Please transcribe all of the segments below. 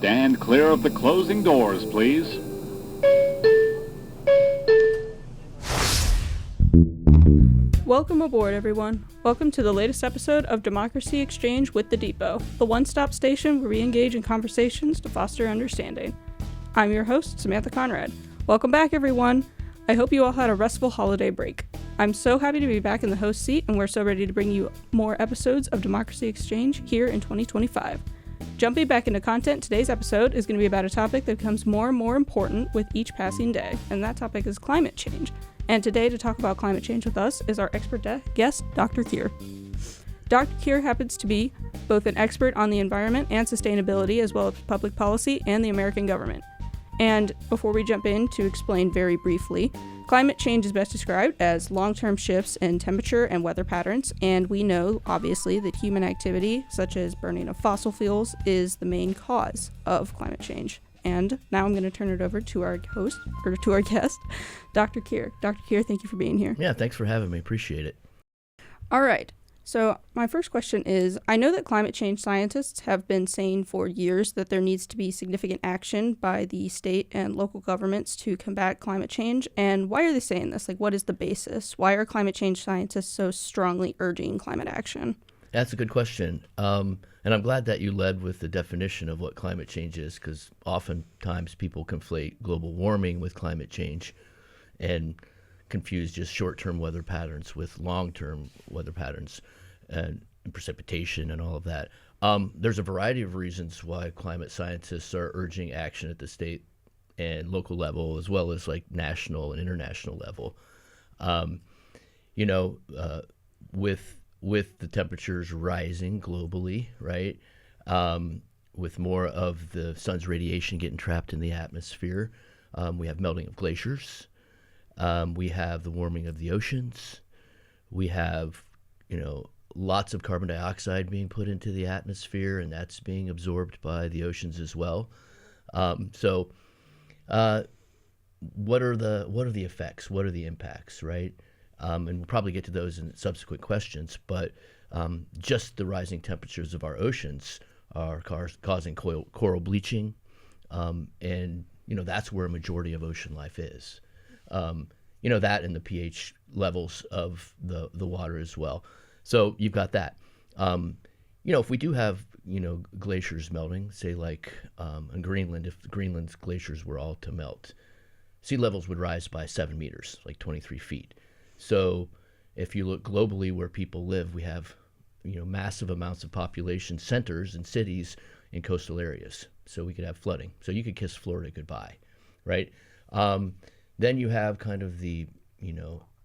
Stand clear of the closing doors, please. Welcome aboard, everyone. Welcome to the latest episode of Democracy Exchange with the Depot, the one-stop station where we engage in conversations to foster understanding. I'm your host, Samantha Conrad. Welcome back, everyone. I hope you all had a restful holiday break. I'm so happy to be back in the host seat, and we're so ready to bring you more episodes of Democracy Exchange here in 2025. Jumping back into content, today's episode is going to be about a topic that becomes more and more important with each passing day, and that topic is climate change. And today, to talk about climate change with us, is our expert guest, Dr. Kear. Dr. Kear happens to be both an expert on the environment and sustainability, as well as public policy and the American government. And before we jump in to explain very briefly, climate change is best described as long-term shifts in temperature and weather patterns, and we know, obviously, that human activity, such as burning of fossil fuels, is the main cause of climate change. And now I'm going to turn it over to our guest, Dr. Kear. Dr. Kear, thank you for being here. Yeah, thanks for having me. Appreciate it. All right. So my first question is, I know that climate change scientists have been saying for years that there needs to be significant action by the state and local governments to combat climate change. And why are they saying this? Like, what is the basis? Why are climate change scientists so strongly urging climate action? That's a good question. And I'm glad that you led with the definition of what climate change is, because oftentimes people conflate global warming with climate change and confuse just short-term weather patterns with long-term weather patterns and precipitation and all of that. There's a variety of reasons why climate scientists are urging action at the state and local level, as well as like national and international level. With the temperatures rising globally, right? With more of the sun's radiation getting trapped in the atmosphere, we have melting of glaciers. We have the warming of the oceans. We have, lots of carbon dioxide being put into the atmosphere, and that's being absorbed by the oceans as well. What are the effects? What are the impacts, right? And we'll probably get to those in subsequent questions, but just the rising temperatures of our oceans are causing coral bleaching, and that's where a majority of ocean life is. That and the pH levels of the water as well. So you've got that. If we do have glaciers melting, say like in Greenland, if Greenland's glaciers were all to melt, sea levels would rise by 7 meters, like 23 feet. So if you look globally where people live, we have, massive amounts of population centers and cities in coastal areas. So we could have flooding. So you could kiss Florida goodbye, right? Then you have kind of the,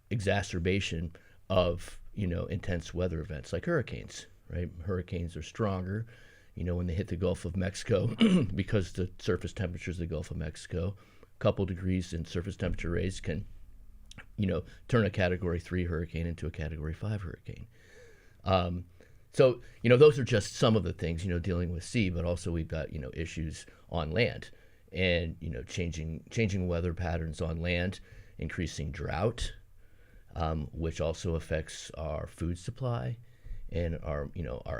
exacerbation of, intense weather events like hurricanes, right? Hurricanes are stronger, when they hit the Gulf of Mexico because the surface temperatures of the Gulf of Mexico, a couple degrees in surface temperature raise can turn a Category 3 hurricane into a Category 5 hurricane. Those are just some of the things, dealing with sea, but also we've got, issues on land and, changing weather patterns on land, increasing drought, which also affects our food supply and our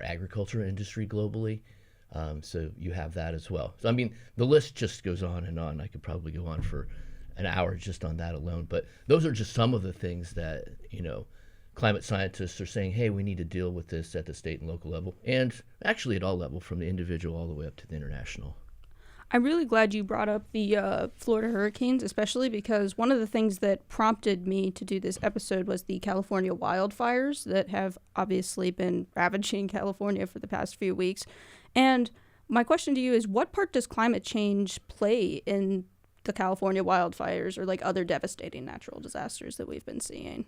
agriculture industry globally. So you have that as well. So, the list just goes on and on. I could probably go on for an hour just on that alone. But those are just some of the things that, climate scientists are saying, hey, we need to deal with this at the state and local level, and actually at all levels, from the individual all the way up to the international. I'm really glad you brought up the Florida hurricanes, especially because one of the things that prompted me to do this episode was the California wildfires that have obviously been ravaging California for the past few weeks. And my question to you is, what part does climate change play in the California wildfires or like other devastating natural disasters that we've been seeing?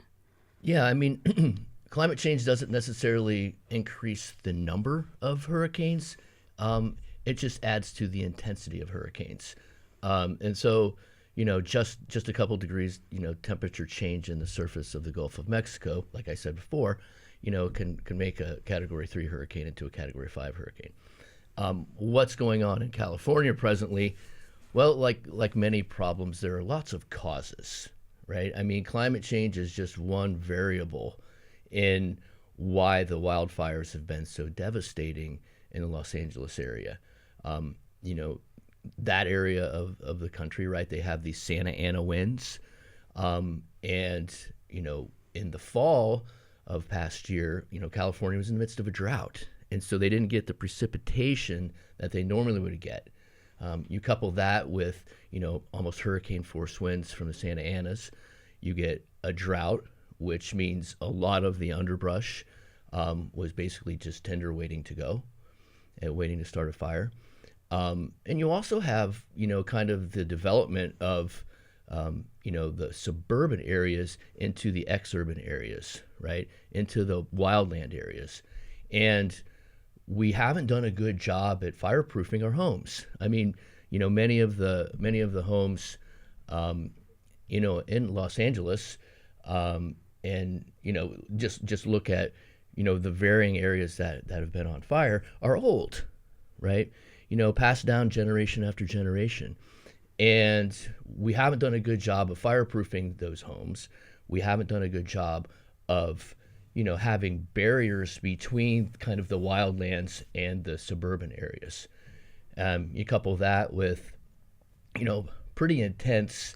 Yeah, climate change doesn't necessarily increase the number of hurricanes. It just adds to the intensity of hurricanes. And so, just a couple degrees, temperature change in the surface of the Gulf of Mexico, like I said before, can make a Category 3 hurricane into a Category 5 hurricane. What's going on in California presently? Well, like many problems, there are lots of causes, right? Climate change is just one variable in why the wildfires have been so devastating in the Los Angeles area. you know, that area of the country, right? They have these Santa Ana winds. And, you know, in the fall of past year, you know, California was in the midst of a drought. And so they didn't get the precipitation that they normally would get. You couple that with, you know, almost hurricane force winds from the Santa Anas, you get a drought, which means a lot of the underbrush was basically just tinder waiting to go and waiting to start a fire. And you also have, you know, kind of the development of, you know, the suburban areas into the exurban areas, right? Into the wildland areas. And we haven't done a good job at fireproofing our homes. I mean, you know, many of the homes, you know, in Los Angeles, and, you know, just look at, you know, the varying areas that have been on fire are old, right? You know, passed down generation after generation. And we haven't done a good job of fireproofing those homes. We haven't done a good job of, you know, having barriers between kind of the wildlands and the suburban areas. You couple that with, you know, pretty intense,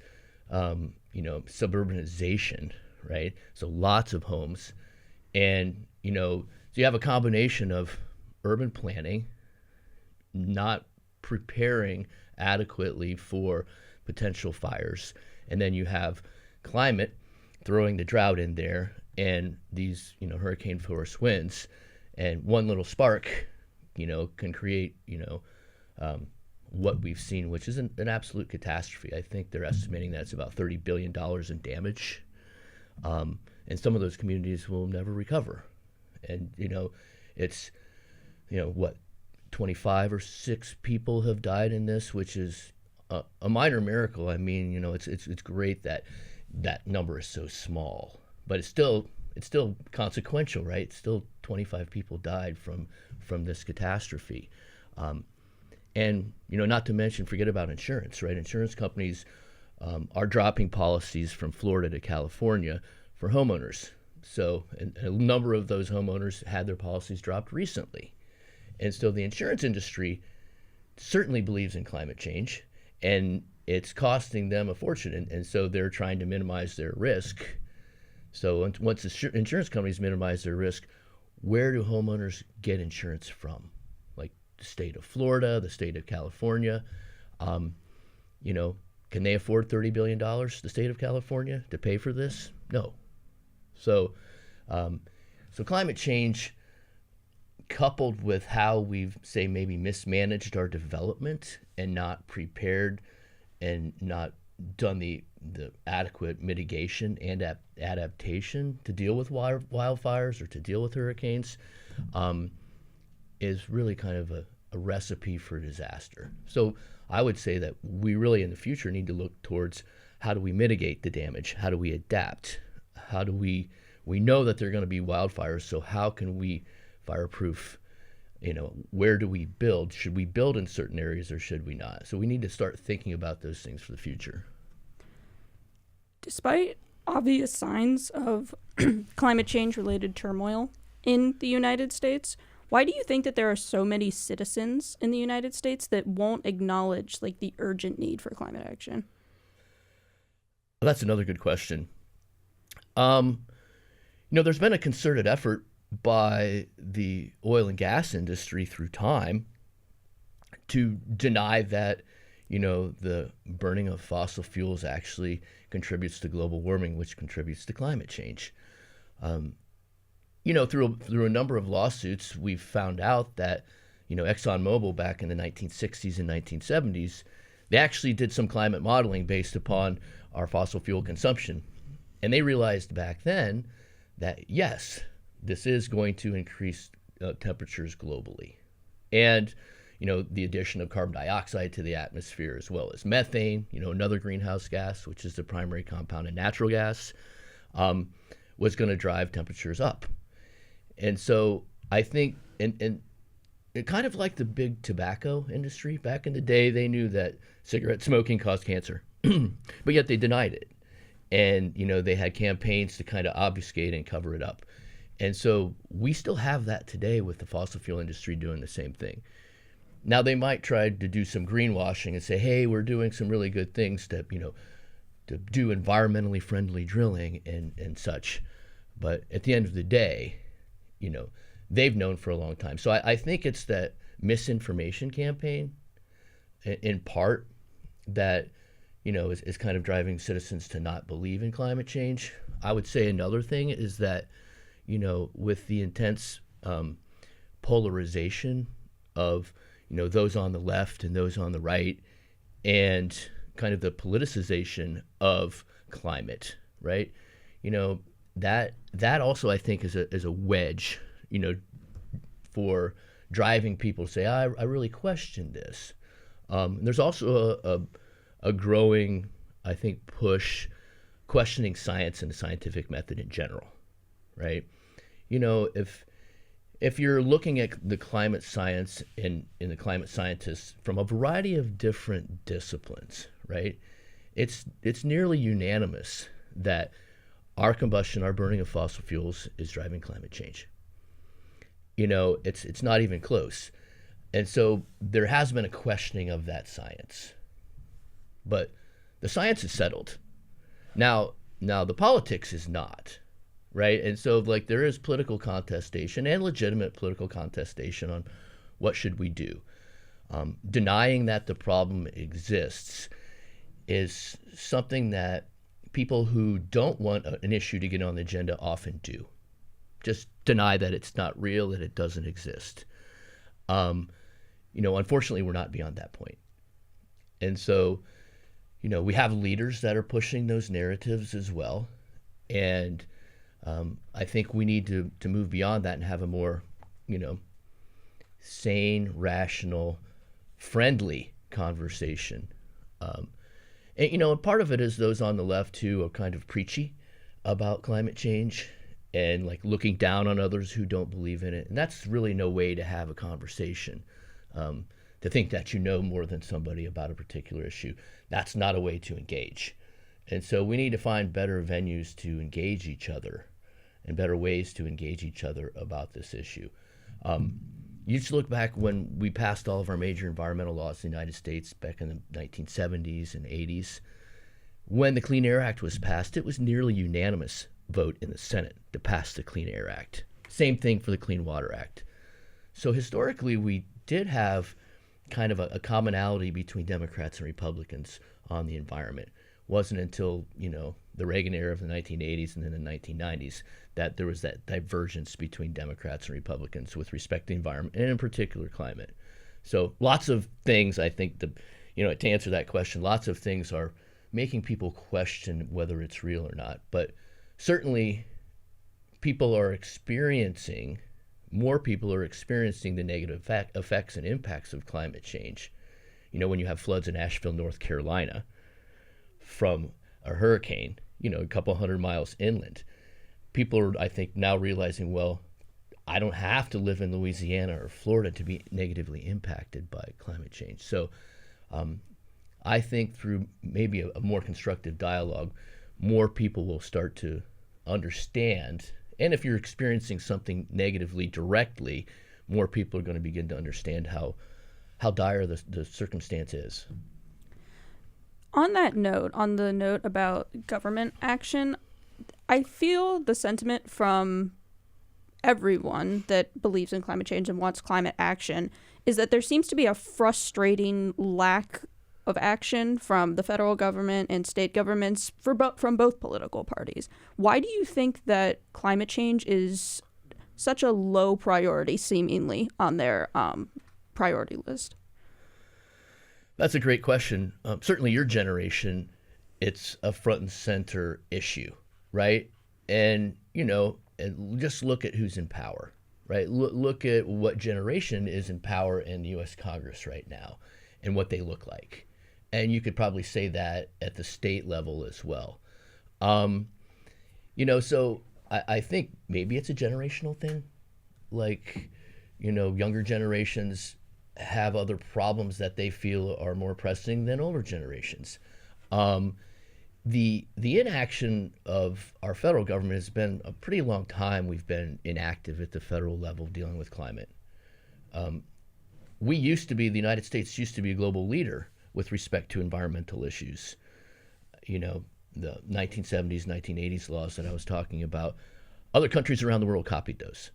you know, suburbanization, right? So lots of homes. And, you know, so you have a combination of urban planning, not preparing adequately for potential fires, and then you have climate throwing the drought in there and these, you know, hurricane force winds, and one little spark, you know, can create, you know, what we've seen, which is an absolute catastrophe. I think they're estimating that it's about $30 billion in damage, and some of those communities will never recover. And, you know, it's, you know, what, 25 or 6 people have died in this, which is a minor miracle. I mean, you know, it's great that that number is so small, but it's still consequential, right? It's still 25 people died from this catastrophe. And, you know, not to mention, forget about insurance, right? Insurance companies are dropping policies from Florida to California for homeowners. So a number of those homeowners had their policies dropped recently. And so the insurance industry certainly believes in climate change, and it's costing them a fortune. And so they're trying to minimize their risk. So once the insurance companies minimize their risk, where do homeowners get insurance from? Like the state of Florida, the state of California. You know, can they afford $30 billion, the state of California, to pay for this? No. So climate change, coupled with how we've, say, maybe mismanaged our development and not prepared and not done the adequate mitigation and adaptation to deal with wildfires or to deal with hurricanes, is really kind of a recipe for disaster. So I would say that we really in the future need to look towards how do we mitigate the damage? How do we adapt? How do we know that there are going to be wildfires, so how can we fireproof? You know, where do we build? Should we build in certain areas or should we not? So we need to start thinking about those things for the future. Despite obvious signs of climate change related turmoil in the United States, why do you think that there are so many citizens in the United States that won't acknowledge like the urgent need for climate action? Well, that's another good question. You know, there's been a concerted effort by the oil and gas industry through time to deny that, you know, the burning of fossil fuels actually contributes to global warming, which contributes to climate change. You know, through a number of lawsuits, we've found out that, you know, ExxonMobil back in the 1960s and 1970s, they actually did some climate modeling based upon our fossil fuel consumption. And they realized back then that, yes, this is going to increase temperatures globally. And, you know, the addition of carbon dioxide to the atmosphere, as well as methane, you know, another greenhouse gas, which is the primary compound in natural gas, was going to drive temperatures up. And so I think, and it kind of like the big tobacco industry, back in the day, they knew that cigarette smoking caused cancer, but yet they denied it. And, you know, they had campaigns to kind of obfuscate and cover it up. And so we still have that today with the fossil fuel industry doing the same thing. Now they might try to do some greenwashing and say, hey, we're doing some really good things to, to do environmentally friendly drilling and such. But at the end of the day, they've known for a long time. So I think it's that misinformation campaign in part that, is kind of driving citizens to not believe in climate change. I would say another thing is that, with the intense polarization of, those on the left and those on the right, and kind of the politicization of climate, right? That also I think is a wedge, for driving people to say, I really question this. There's also a growing, I think, push questioning science and the scientific method in general, right? If you're looking at the climate science and the climate scientists from a variety of different disciplines, right? It's nearly unanimous that our burning of fossil fuels is driving climate change. It's not even close. And so there has been a questioning of that science. But the science is settled. Now the politics is not, right? And so there is political contestation and legitimate political contestation on what should we do. Denying that the problem exists is something that people who don't want an issue to get on the agenda often do. Just deny that it's not real, that it doesn't exist. Unfortunately, we're not beyond that point. And so, we have leaders that are pushing those narratives as well. And I think we need to move beyond that and have a more, sane, rational, friendly conversation. And part of it is those on the left who are kind of preachy about climate change and looking down on others who don't believe in it. And that's really no way to have a conversation. To think that you know more than somebody about a particular issue, that's not a way to engage. And so we need to find better venues to engage each other and better ways to engage each other about this issue. You just look back when we passed all of our major environmental laws in the United States back in the 1970s and 80s. When the Clean Air Act was passed, it was nearly unanimous vote in the Senate to pass the Clean Air Act. Same thing for the Clean Water Act. So historically, we did have kind of a commonality between Democrats and Republicans on the environment. It wasn't until, the Reagan era of the 1980s and then the 1990s that there was that divergence between Democrats and Republicans with respect to the environment and in particular climate. So lots of things, I think, to answer that question, lots of things are making people question whether it's real or not. But certainly more people are experiencing the negative effects and impacts of climate change. When you have floods in Asheville, North Carolina, from a hurricane, a couple hundred miles inland, people are, I think, now realizing, well, I don't have to live in Louisiana or Florida to be negatively impacted by climate change. So I think through maybe a more constructive dialogue, more people will start to understand. And if you're experiencing something negatively directly, more people are going to begin to understand how dire the circumstance is. On that note, on the note about government action, I feel the sentiment from everyone that believes in climate change and wants climate action is that there seems to be a frustrating lack of action from the federal government and state governments from both political parties. Why do you think that climate change is such a low priority, seemingly, on their priority list? That's a great question. Certainly your generation, it's a front and center issue, right? And, and just look at who's in power, right? Look at what generation is in power in the U.S. Congress right now and what they look like. And you could probably say that at the state level as well. So I think maybe it's a generational thing. Younger generations have other problems that they feel are more pressing than older generations. The inaction of our federal government has been a pretty long time. We've been inactive at the federal level dealing with climate. the United States used to be a global leader with respect to environmental issues. The 1970s, 1980s laws that I was talking about, other countries around the world copied those.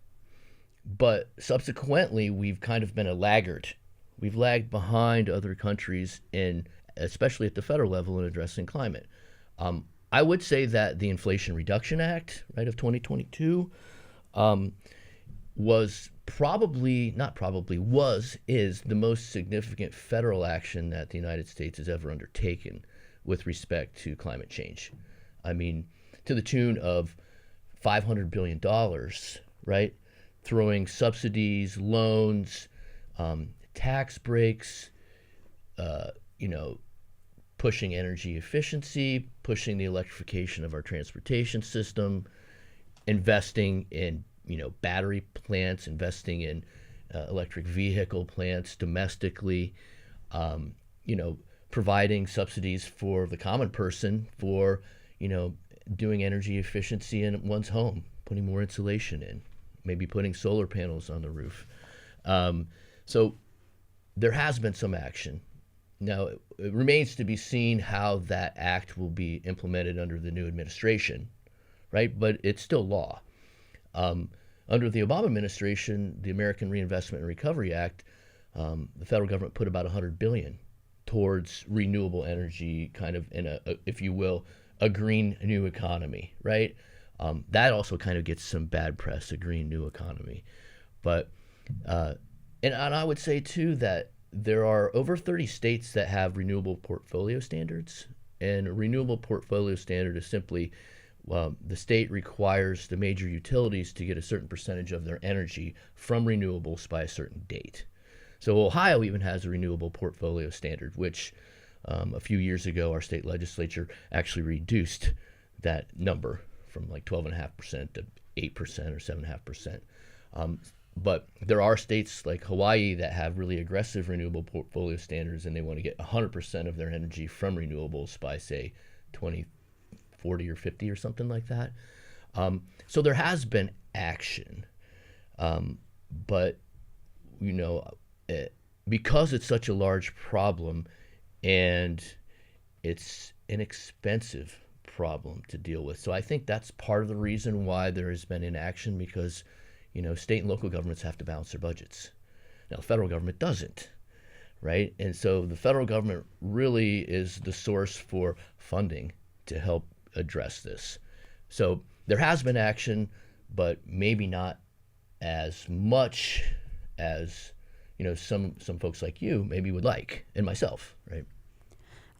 But subsequently, we've kind of been a laggard. We've lagged behind other countries, especially at the federal level, in addressing climate. I would say that the Inflation Reduction Act, right, of 2022, is the most significant federal action that the United States has ever undertaken with respect to climate change. I mean, to the tune of $500 billion, right? Throwing subsidies, loans, tax breaks, pushing energy efficiency, pushing the electrification of our transportation system, investing in, battery plants, investing in electric vehicle plants domestically, providing subsidies for the common person for, doing energy efficiency in one's home, putting more insulation in, maybe putting solar panels on the roof. So there has been some action. Now, it remains to be seen how that act will be implemented under the new administration, right? But it's still law. Under the Obama administration, the American Reinvestment and Recovery Act, the federal government put about $100 billion towards renewable energy, kind of in if you will, a green new economy, right? That also kind of gets some bad press, a green new economy. But, and I would say too that there are over 30 states that have renewable portfolio standards. And a renewable portfolio standard is simply, the state requires the major utilities to get a certain percentage of their energy from renewables by a certain date. So Ohio even has a renewable portfolio standard, which a few years ago our state legislature actually reduced that number from like 12.5% to 8% or 7.5%. But there are states like Hawaii that have really aggressive renewable portfolio standards, and they want to get 100% of their energy from renewables by, say, 2040 or 50 or something like that. So there has been action, but because it's such a large problem and it's an expensive problem to deal with. So I think that's part of the reason why there has been inaction, because state and local governments have to balance their budgets. Now, the federal government doesn't, right? And so the federal government really is the source for funding to help address this. So there has been action, but maybe not as much as some folks like you maybe would like, and myself, right?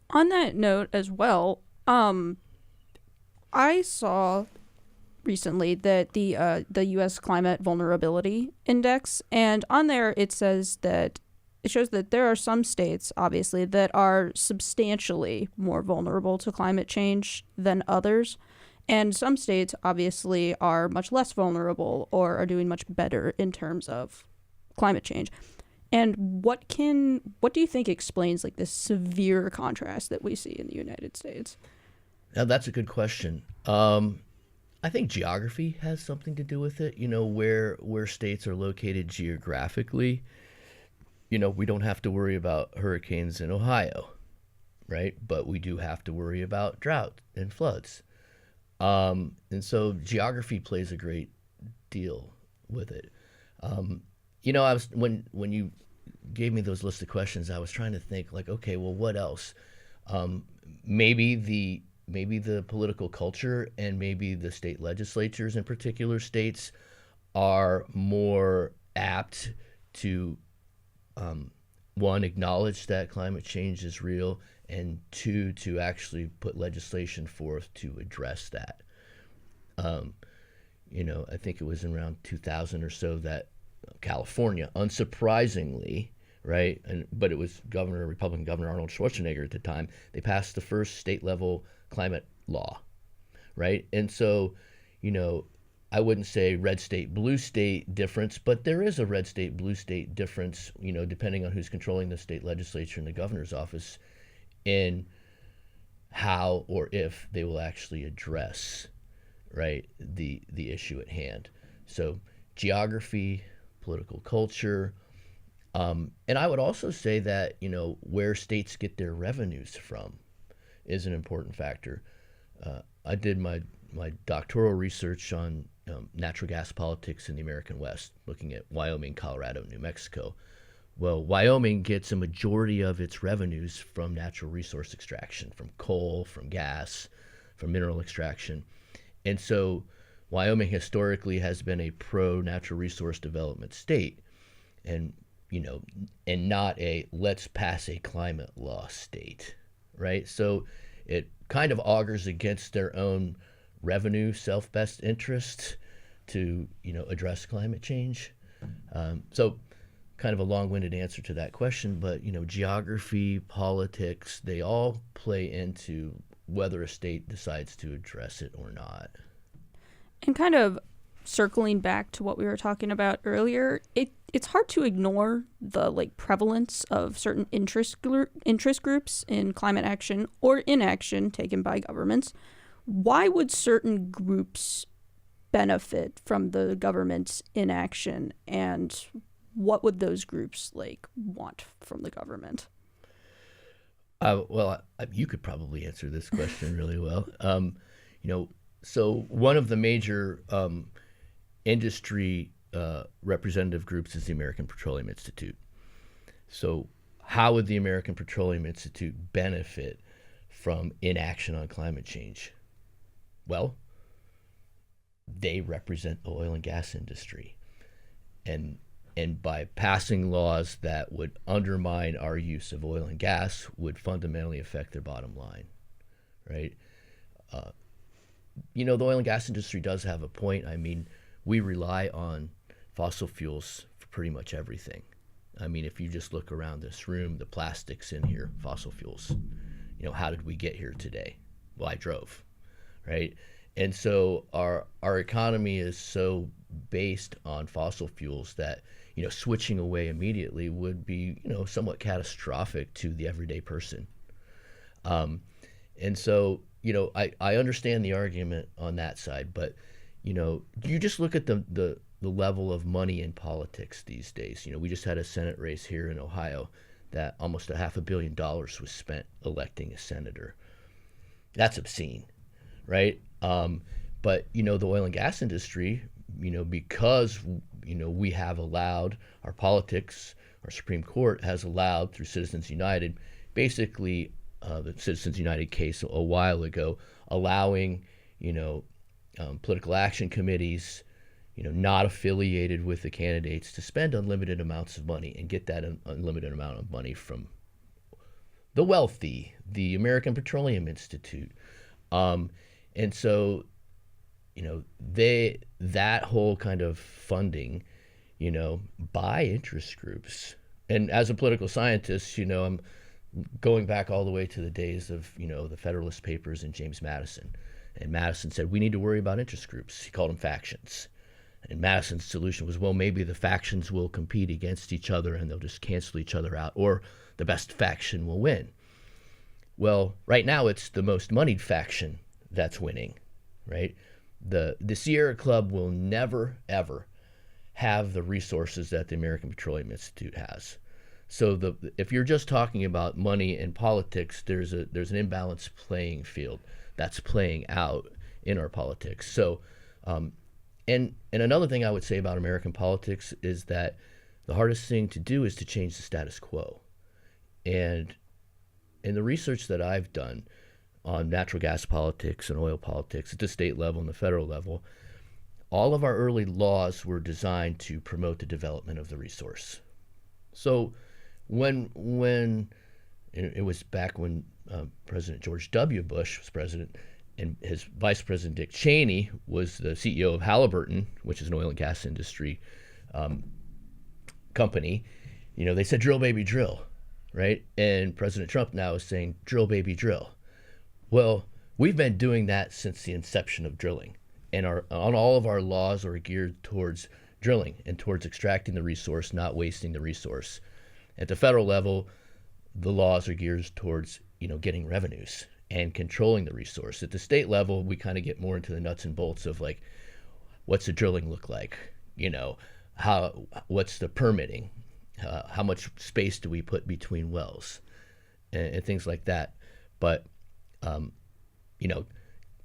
On that note as well, I saw recently that the U.S. Climate Vulnerability Index, and on there it shows that there are some states, obviously, that are substantially more vulnerable to climate change than others, and some states obviously are much less vulnerable or are doing much better in terms of climate change. And what do you think explains like this severe contrast that we see in the United States? Now, that's a good question. I think geography has something to do with it. Where states are located geographically, we don't have to worry about hurricanes in Ohio, right? But we do have to worry about drought and floods. And so geography plays a great deal with it. I was when you gave me those list of questions, I was trying to think like, okay, well, what else? Maybe the political culture and maybe the state legislatures in particular states are more apt to, one, acknowledge that climate change is real, and two, to actually put legislation forth to address that. I think it was around 2000 or so that California, unsurprisingly, right, but it was Republican Governor Arnold Schwarzenegger at the time, they passed the first state-level climate law, right? And so, I wouldn't say red state, blue state difference, but there is a red state, blue state difference, depending on who's controlling the state legislature and the governor's office in how or if they will actually address, right, the issue at hand. So geography, political culture, And I would also say that, where states get their revenues from is an important factor. I did my doctoral research on natural gas politics in the American West, looking at Wyoming, Colorado, New Mexico. Well, Wyoming gets a majority of its revenues from natural resource extraction, from coal, from gas, from mineral extraction. And so Wyoming historically has been a pro-natural resource development state, and and not a let's pass a climate law state, right? So it kind of augurs against their own revenue self-best interest to address climate change. So kind of a long-winded answer to that question, but geography, politics, they all play into whether a state decides to address it or not. And kind of circling back to what we were talking about earlier, it's hard to ignore the prevalence of certain interest groups in climate action or inaction taken by governments. Why would certain groups benefit from the government's inaction, and what would those groups want from the government? Well, you could probably answer this question really well. So one of the major industry representative groups is the American Petroleum Institute. So how would the American Petroleum Institute benefit from inaction on climate change? Well, they represent the oil and gas industry. And by passing laws that would undermine our use of oil and gas would fundamentally affect their bottom line, right? The oil and gas industry does have a point. I mean, we rely on fossil fuels for pretty much everything. I mean, if you just look around this room, the plastics in here, fossil fuels. How did we get here today? Well, I drove, right? And so our economy is so based on fossil fuels that, switching away immediately would be, somewhat catastrophic to the everyday person. And so, I understand the argument on that side, but, you just look at the level of money in politics these days. We just had a Senate race here in Ohio that almost $500 million was spent electing a senator. That's obscene, right? But, the oil and gas industry, because, we have allowed our politics, our Supreme Court has allowed through Citizens United, basically the Citizens United case a while ago, allowing, political action committees, not affiliated with the candidates to spend unlimited amounts of money and get that unlimited amount of money from the wealthy, the American Petroleum Institute. And so, that whole kind of funding, by interest groups. And as a political scientist, I'm going back all the way to the days of, the Federalist Papers and James Madison. And Madison said, we need to worry about interest groups. He called them factions. And Madison's solution was, well, maybe the factions will compete against each other and they'll just cancel each other out, or the best faction will win. Well, right now it's the most moneyed faction that's winning, right? The Sierra Club will never, ever have the resources that the American Petroleum Institute has. So if you're just talking about money and politics, there's an imbalanced playing field that's playing out in our politics. So, and another thing I would say about American politics is that the hardest thing to do is to change the status quo. And in the research that I've done on natural gas politics and oil politics at the state level and the federal level, all of our early laws were designed to promote the development of the resource. So when it was back when President George W. Bush was president, and his vice president Dick Cheney was the CEO of Halliburton, which is an oil and gas industry company, they said drill baby drill, right? And President Trump now is saying drill baby drill. Well, we've been doing that since the inception of drilling, and all of our laws are geared towards drilling and towards extracting the resource, not wasting the resource. At the federal level, the laws are geared towards, getting revenues and controlling the resource. At the state level, we kind of get more into the nuts and bolts of what's the drilling look like? What's the permitting? How much space do we put between wells, and things like that. But you know,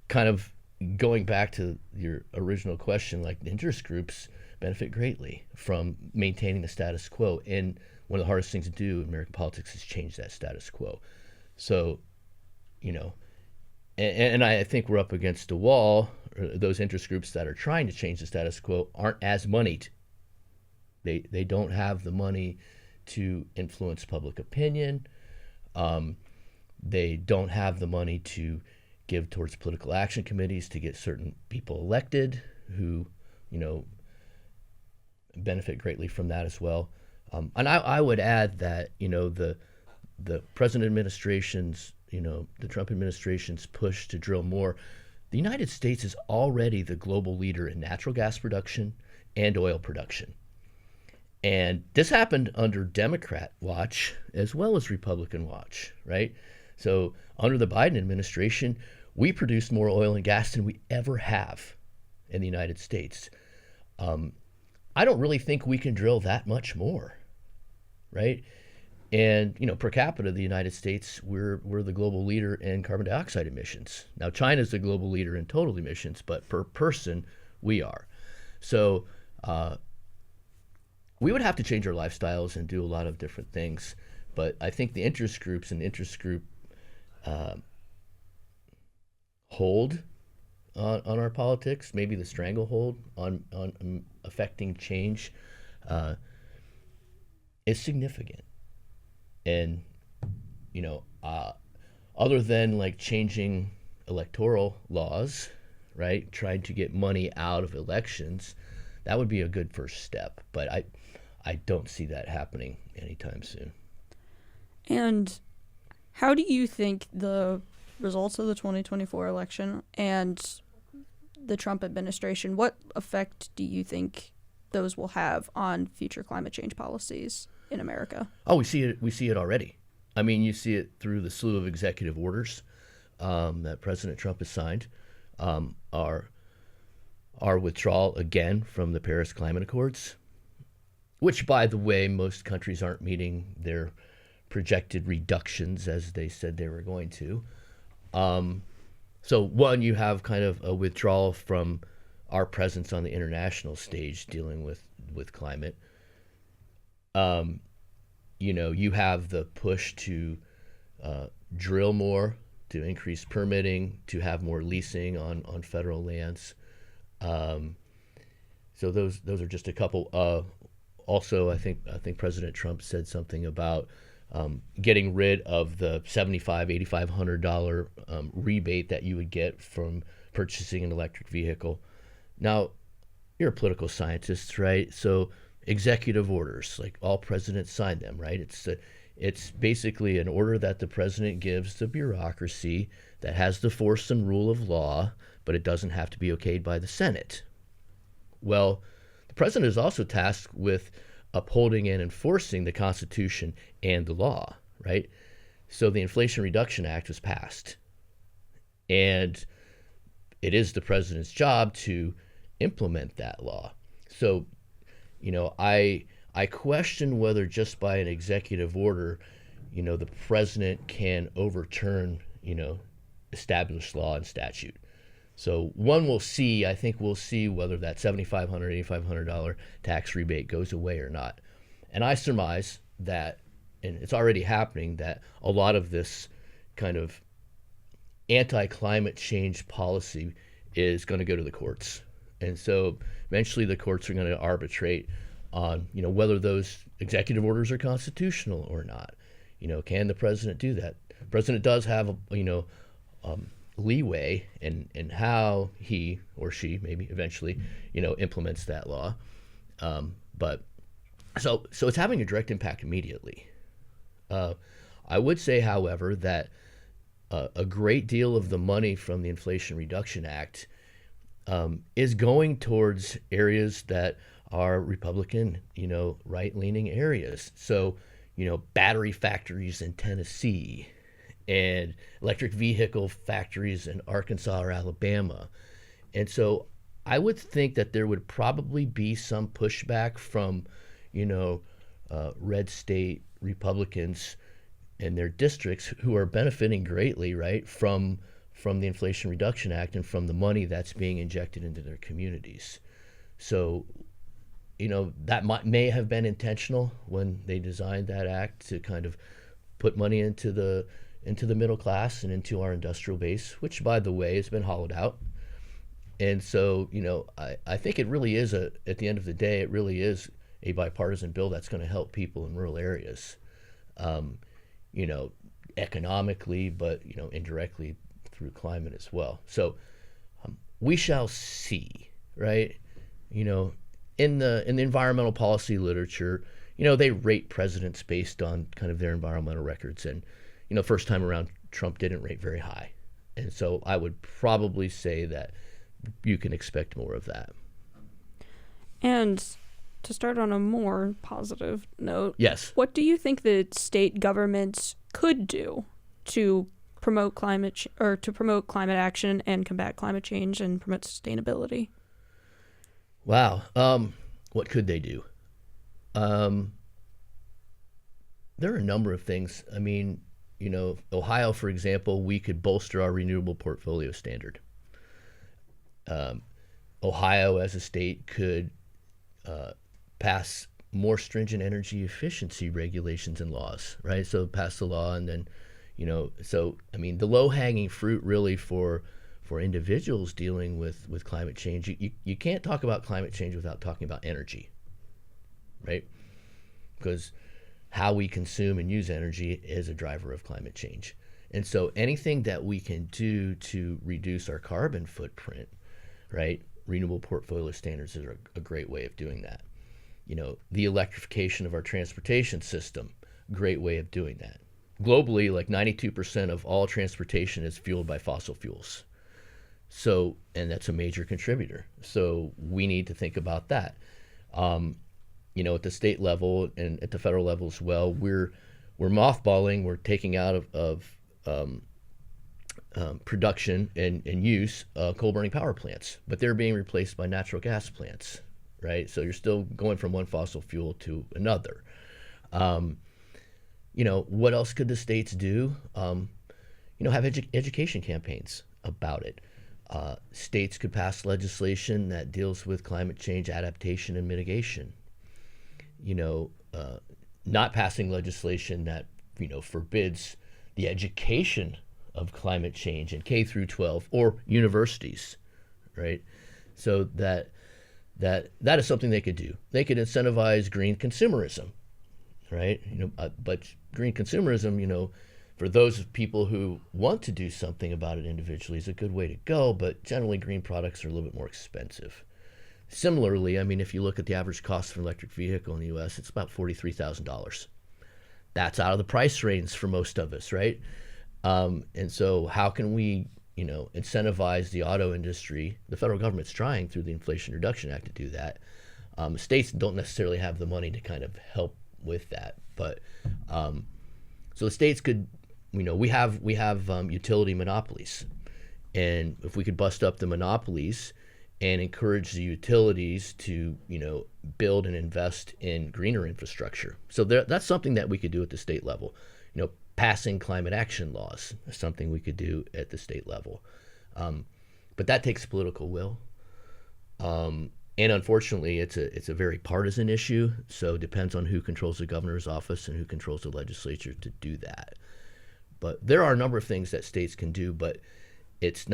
kind of going back to your original question, like interest groups benefit greatly from maintaining the status quo. And one of the hardest things to do in American politics is change that status quo. So, you know, and I think we're up against a wall. Those interest groups that are trying to change the status quo aren't as moneyed. They don't have the money to influence public opinion. They don't have the money to give towards political action committees to get certain people elected who, you know, benefit greatly from that as well. And I would add that, you know, the present administration's, you know, the Trump administration's push to drill more, the United States is already the global leader in natural gas production and oil production. And this happened under Democrat watch as well as Republican watch, right? So under the Biden administration, we produce more oil and gas than we ever have in the United States. I don't really think we can drill that much more, right? And, you know, per capita, the United States, we're the global leader in carbon dioxide emissions. Now, China's the global leader in total emissions, but per person, we are. So we would have to change our lifestyles and do a lot of different things. But I think the interest groups and interest group hold on our politics, maybe the stranglehold on affecting change, is significant. And, you know, other than like changing electoral laws, right, trying to get money out of elections, that would be a good first step. But I don't see that happening anytime soon. And how do you think the results of the 2024 election and the Trump administration, what effect do you think those will have on future climate change policies in America? Oh, we see it already. I mean, you see it through the slew of executive orders that President Trump has signed. Our withdrawal again from the Paris Climate Accords, which, by the way, most countries aren't meeting their projected reductions as they said they were going to. So one, you have kind of a withdrawal from our presence on the international stage dealing with climate. You know, you have the push to drill more, to increase permitting, to have more leasing on federal lands. So those are just a couple. Also, I think President Trump said something about getting rid of the $7,500, $8,500 rebate that you would get from purchasing an electric vehicle. Now, you're a political scientist, right? So executive orders, like all presidents sign them, right? It's basically an order that the president gives the bureaucracy that has the force and rule of law, but it doesn't have to be okayed by the Senate. Well, the president is also tasked with upholding and enforcing the Constitution and the law, right? So the Inflation Reduction Act was passed, and it is the president's job to implement that law. So, you know, I question whether just by an executive order, you know, the president can overturn, you know, established law and statute. So I think we'll see whether that $7,500, $8,500 tax rebate goes away or not. And I surmise that, and it's already happening, that a lot of this kind of anti-climate change policy is going to go to the courts. And so eventually the courts are going to arbitrate on, you know, whether those executive orders are constitutional or not. You know, can the president do that? The president does have, leeway in how he or she maybe eventually, you know, implements that law. But so it's having a direct impact immediately. I would say, however, that a great deal of the money from the Inflation Reduction Act is going towards areas that are Republican, you know, right-leaning areas. So, you know, battery factories in Tennessee and electric vehicle factories in Arkansas or Alabama. And so I would think that there would probably be some pushback from, you know, red state Republicans in their districts who are benefiting greatly, right, from the Inflation Reduction Act and from the money that's being injected into their communities. So, that may have been intentional when they designed that act to kind of put money into the middle class and into our industrial base, which, by the way, has been hollowed out. And so, I think it really is at the end of the day, it really is a bipartisan bill that's going to help people in rural areas, economically, but, indirectly through climate as well. So we shall see, right? In the environmental policy literature, they rate presidents based on kind of their environmental records. And, first time around, Trump didn't rate very high. And so I would probably say that you can expect more of that. And to start on a more positive note, yes, what do you think that state governments could do to promote climate action and combat climate change and promote sustainability? Wow. What could they do? There are a number of things. I mean, Ohio, for example, we could bolster our renewable portfolio standard. Ohio as a state could pass more stringent energy efficiency regulations and laws, right? So pass the law and then, the low-hanging fruit really for individuals dealing with climate change, you can't talk about climate change without talking about energy, right? Because how we consume and use energy is a driver of climate change. And so anything that we can do to reduce our carbon footprint, right? Renewable portfolio standards are a great way of doing that. The electrification of our transportation system, great way of doing that. Globally, like 92% of all transportation is fueled by fossil fuels. So, and that's a major contributor. So we need to think about that. At the state level and at the federal level as well, we're mothballing, we're taking out of production and use coal burning power plants, but they're being replaced by natural gas plants, right? So you're still going from one fossil fuel to another. What else could the states do? Have education campaigns about it. States could pass legislation that deals with climate change adaptation and mitigation. Not passing legislation that, forbids the education of climate change in K through 12 or universities, right? So that is something they could do. They could incentivize green consumerism, right? But green consumerism, for those people who want to do something about it individually is a good way to go, but generally green products are a little bit more expensive. Similarly, if you look at the average cost of an electric vehicle in the U.S., it's about $43,000. That's out of the price range for most of us, right? And so how can we, incentivize the auto industry? The federal government's trying through the Inflation Reduction Act to do that. States don't necessarily have the money to kind of help with that, but so the states could, we have utility monopolies, and if we could bust up the monopolies and encourage the utilities to, build and invest in greener infrastructure. So that's something that we could do at the state level. Passing climate action laws is something we could do at the state level. But that takes political will. And unfortunately, it's a very partisan issue. So it depends on who controls the governor's office and who controls the legislature to do that. But there are a number of things that states can do, but it's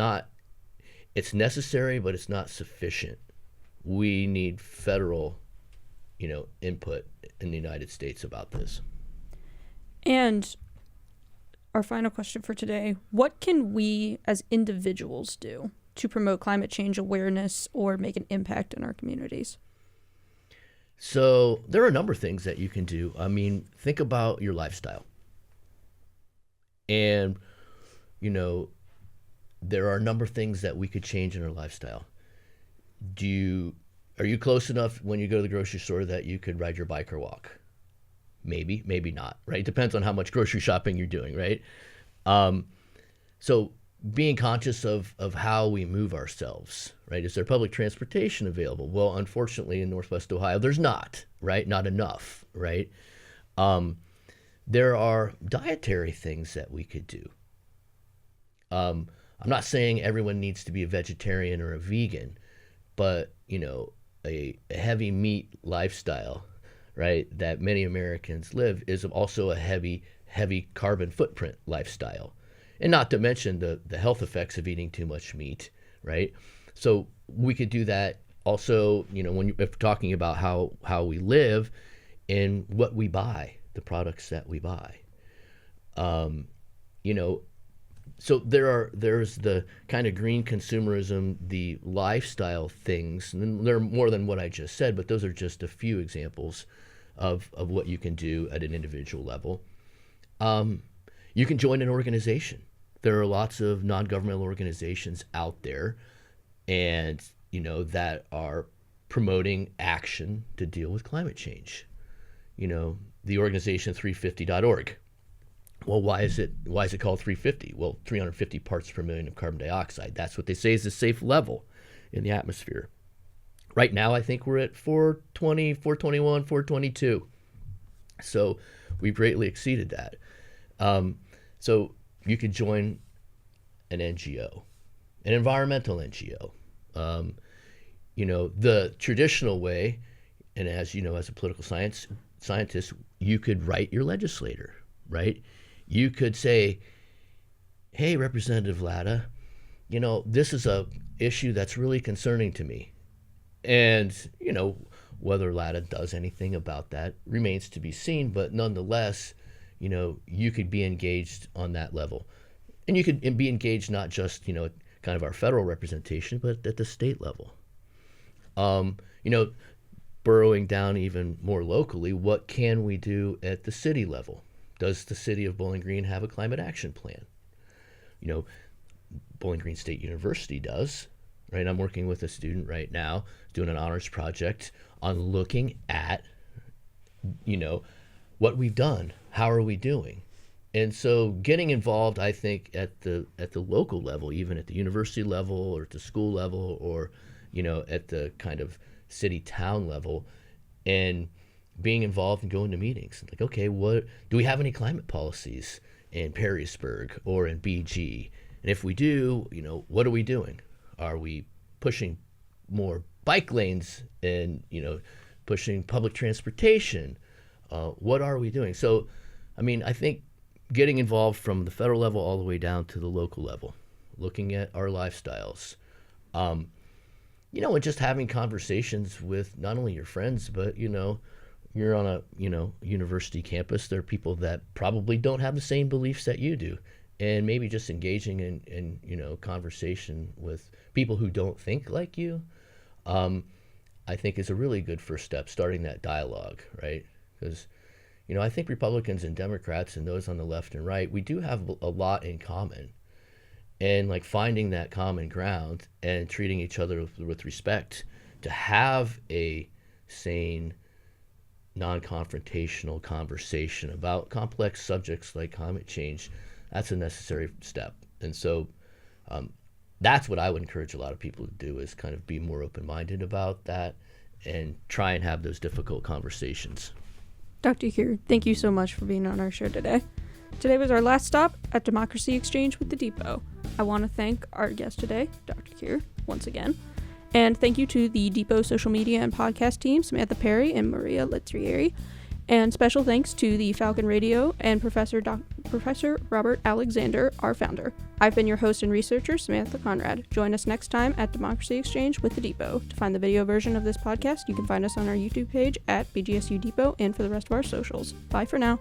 necessary, but it's not sufficient. We need federal, input in the United States about this. And our final question for today, what can we as individuals do to promote climate change awareness or make an impact in our communities? So there are a number of things that you can do. Think about your lifestyle. And, there are a number of things that we could change in our lifestyle. Are you close enough when you go to the grocery store that you could ride your bike or walk? Maybe, maybe not, right? It depends on how much grocery shopping you're doing, right? So being conscious of how we move ourselves, right? Is there public transportation available? Well, unfortunately, in Northwest Ohio, there's not, right? Not enough, right? There are dietary things that we could do. I'm not saying everyone needs to be a vegetarian or a vegan, but, a heavy meat lifestyle, right, that many Americans live is also a heavy carbon footprint lifestyle. And not to mention the health effects of eating too much meat, right? So we could do that also, if we're talking about how we live and what we buy, the products that we buy. So there's the kind of green consumerism, the lifestyle things, and there are more than what I just said, but those are just a few examples of what you can do at an individual level. You can join an organization. There are lots of non-governmental organizations out there, and that are promoting action to deal with climate change. The organization 350.org. Well, why is it called 350? Well, 350 parts per million of carbon dioxide. That's what they say is a safe level in the atmosphere. Right now, I think we're at 420, 421, 422. So we've greatly exceeded that. So you could join an NGO, an environmental NGO. The traditional way, and as you know, as a political scientist, you could write your legislator, right? You could say, hey, Representative Latta, this is a issue that's really concerning to me. And, whether Latta does anything about that remains to be seen, but nonetheless, you could be engaged on that level. And you could be engaged not just, kind of our federal representation, but at the state level. Burrowing down even more locally, what can we do at the city level? Does the city of Bowling Green have a climate action plan? Bowling Green State University does, right? I'm working with a student right now doing an honors project on looking at, what we've done. How are we doing? And so getting involved, I think, at the local level, even at the university level or at the school level or, at the kind of city town level, and being involved and going to meetings. Like, okay, what do we have any climate policies in Perrysburg or in BG? And if we do, what are we doing? Are we pushing more bike lanes and, pushing public transportation? What are we doing? So, I think getting involved from the federal level all the way down to the local level, looking at our lifestyles, and just having conversations with not only your friends, but, you're on a university campus. There are people that probably don't have the same beliefs that you do, and maybe just engaging in conversation with people who don't think like you, I think is a really good first step. Starting that dialogue, right? Because I think Republicans and Democrats and those on the left and right, we do have a lot in common, and like finding that common ground and treating each other with respect to have a sane, non-confrontational conversation about complex subjects like climate change, that's a necessary step. And so that's what I would encourage a lot of people to do, is kind of be more open-minded about that and try and have those difficult conversations. Dr. Kear, thank you so much for being on our show today. Today was our last stop at Democracy Exchange with the Depot. I want to thank our guest today, Dr. Kear, once again. And thank you to the Depot social media and podcast team, Samantha Perry and Maria Letrieri. And special thanks to the Falcon Radio and Professor Robert Alexander, our founder. I've been your host and researcher, Samantha Conrad. Join us next time at Democracy Exchange with the Depot. To find the video version of this podcast, you can find us on our YouTube page at BGSU Depot and for the rest of our socials. Bye for now.